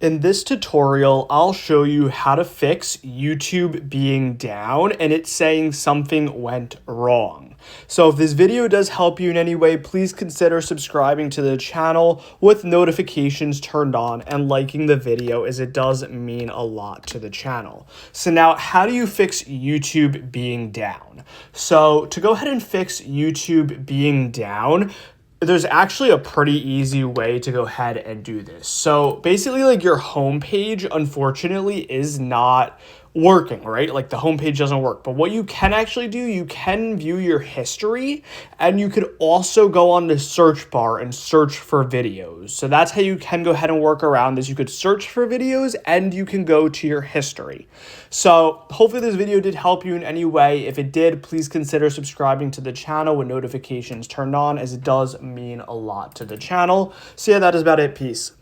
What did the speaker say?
In this tutorial, I'll show you how to fix YouTube being down and it saying something went wrong. So if this video does help you in any way, please consider subscribing to the channel with notifications turned on and liking the video, as it does mean a lot to the channel. So now, how do you fix YouTube being down? So to go ahead and fix YouTube being down, there's actually a pretty easy way to go ahead and do this. So basically, like, your homepage, unfortunately, is not working, right? Like, the homepage doesn't work. But what you can actually do, you can view your history, and you could also go on the search bar and search for videos. So that's how you can go ahead and work around this. You could search for videos and you can go to your history. So hopefully this video did help you in any way. If it did, please consider subscribing to the channel with notifications turned on, as it does mean a lot to the channel. So yeah, that is about it. Peace.